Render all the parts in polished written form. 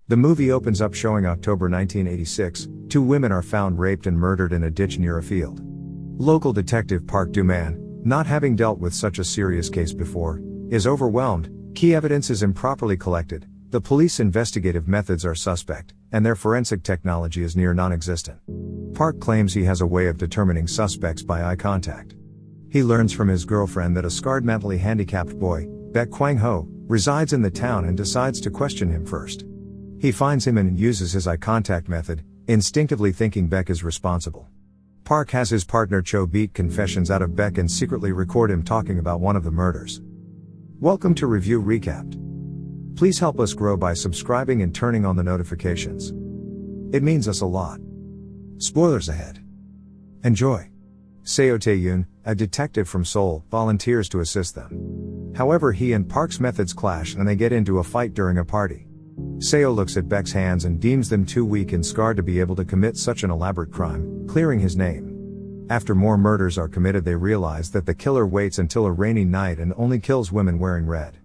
The movie opens up showing October 1986, two women are found raped and murdered in a ditch near a field. Local detective Park Do-man, not having dealt with such a serious case before, is overwhelmed. Key evidence is improperly collected, the police investigative methods are suspect, and their forensic technology is near non-existent. Park claims he has a way of determining suspects by eye contact. He learns from his girlfriend that a scarred mentally handicapped boy, Baek Kwang-ho, resides in the town and decides to question him first. He finds him and uses his eye contact method, instinctively thinking Baek is responsible. Park has his partner Cho beat confessions out of Baek and secretly record him talking about one of the murders. Welcome to Review Recapped. Please help us grow by subscribing and turning on the notifications. It means us a lot. Spoilers ahead. Enjoy. Seo Tae-yoon, a detective from Seoul, volunteers to assist them. However, he and Park's methods clash and they get into a fight during a party. Seo looks at Baek's hands and deems them too weak and scarred to be able to commit such an elaborate crime, clearing his name. After more murders are committed, they realize that the killer waits until a rainy night and only kills women wearing red.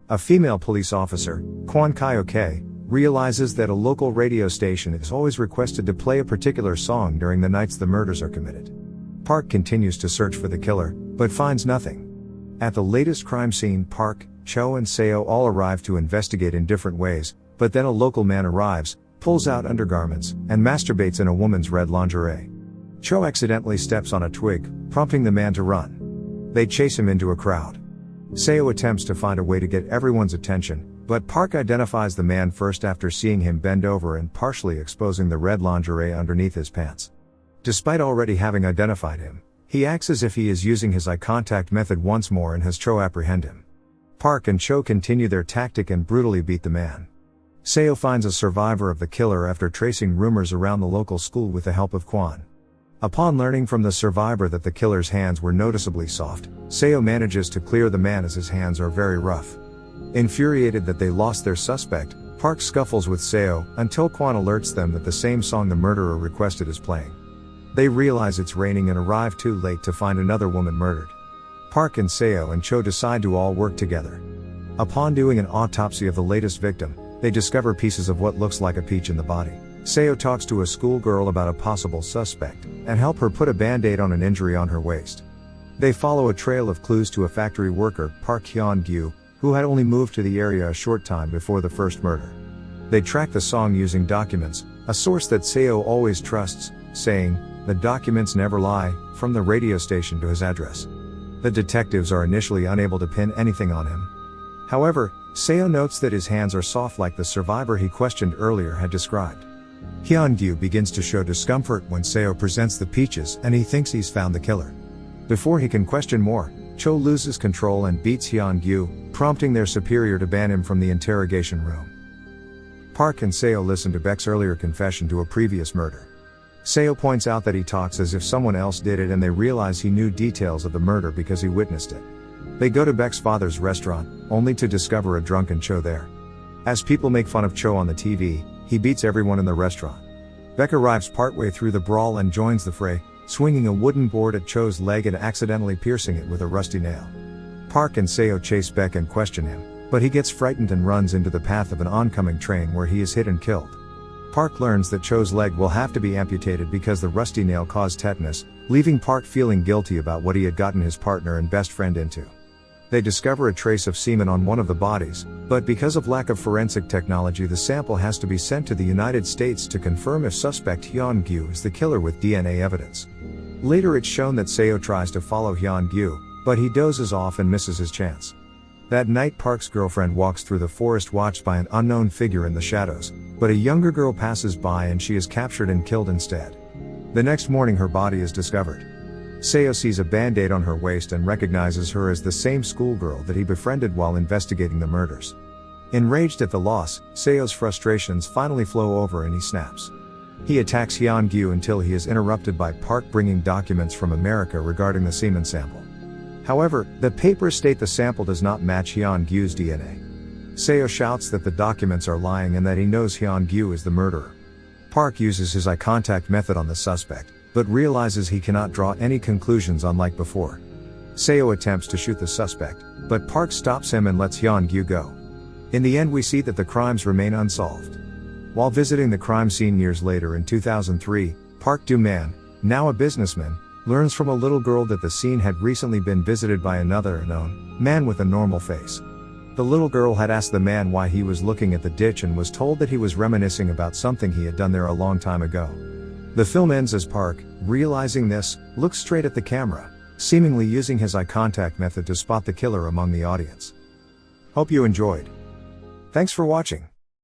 A female police officer, Kwon Kyo-kei, realizes that a local radio station is always requested to play a particular song during the nights the murders are committed. Park continues to search for the killer, but finds nothing. At the latest crime scene, Park, Cho and Seo all arrive to investigate in different ways, but then a local man arrives, pulls out undergarments, and masturbates in a woman's red lingerie. Cho accidentally steps on a twig, prompting the man to run. They chase him into a crowd. Seo attempts to find a way to get everyone's attention, but Park identifies the man first after seeing him bend over and partially exposing the red lingerie underneath his pants. Despite already having identified him, he acts as if he is using his eye contact method once more and has Cho apprehend him. Park and Cho continue their tactic and brutally beat the man. Seo finds a survivor of the killer after tracing rumors around the local school with the help of Kwon. Upon learning from the survivor that the killer's hands were noticeably soft, Seo manages to clear the man as his hands are very rough. Infuriated that they lost their suspect, Park scuffles with Seo until Kwon alerts them that the same song the murderer requested is playing. They realize it's raining and arrive too late to find another woman murdered. Park and Seo and Cho decide to all work together. Upon doing an autopsy of the latest victim, they discover pieces of what looks like a peach in the body. Seo talks to a schoolgirl about a possible suspect, and help her put a band-aid on an injury on her waist. They follow a trail of clues to a factory worker, Park Hyun-gyu, who had only moved to the area a short time before the first murder. They track the song using documents, a source that Seo always trusts, saying, "The documents never lie," from the radio station to his address. The detectives are initially unable to pin anything on him. However, Seo notes that his hands are soft like the survivor he questioned earlier had described. Hyun-gyu begins to show discomfort when Seo presents the peaches and he thinks he's found the killer. Before he can question more, Cho loses control and beats Hyun-gyu, prompting their superior to ban him from the interrogation room. Park and Seo listen to Baek's earlier confession to a previous murder. Seo points out that he talks as if someone else did it and they realize he knew details of the murder because he witnessed it. They go to Baek's father's restaurant, only to discover a drunken Cho there. As people make fun of Cho on the TV, he beats everyone in the restaurant. Baek arrives partway through the brawl and joins the fray, swinging a wooden board at Cho's leg and accidentally piercing it with a rusty nail. Park and Seo chase Baek and question him, but he gets frightened and runs into the path of an oncoming train where he is hit and killed. Park learns that Cho's leg will have to be amputated because the rusty nail caused tetanus, leaving Park feeling guilty about what he had gotten his partner and best friend into. They discover a trace of semen on one of the bodies, but because of lack of forensic technology the sample has to be sent to the United States to confirm if suspect Hyun-gyu is the killer with DNA evidence. Later it's shown that Seo tries to follow Hyun-gyu, but he dozes off and misses his chance. That night Park's girlfriend walks through the forest watched by an unknown figure in the shadows, but a younger girl passes by and she is captured and killed instead. The next morning her body is discovered. Seo sees a band-aid on her waist and recognizes her as the same schoolgirl that he befriended while investigating the murders. Enraged at the loss, Seo's frustrations finally flow over and he snaps. He attacks Hyun-gyu until he is interrupted by Park bringing documents from America regarding the semen sample. However, the papers state the sample does not match Hyun-gyu's DNA. Seo shouts that the documents are lying and that he knows Hyun-gyu is the murderer. Park uses his eye contact method on the suspect, but realizes he cannot draw any conclusions unlike before. Seo attempts to shoot the suspect, but Park stops him and lets Hyun-gyu go. In the end we see that the crimes remain unsolved. While visiting the crime scene years later in 2003, Park Do-man, now a businessman, learns from a little girl that the scene had recently been visited by another unknown man with a normal face. The little girl had asked the man why he was looking at the ditch and was told that he was reminiscing about something he had done there a long time ago. The film ends as Park, realizing this, looks straight at the camera, seemingly using his eye contact method to spot the killer among the audience. Hope you enjoyed. Thanks for watching.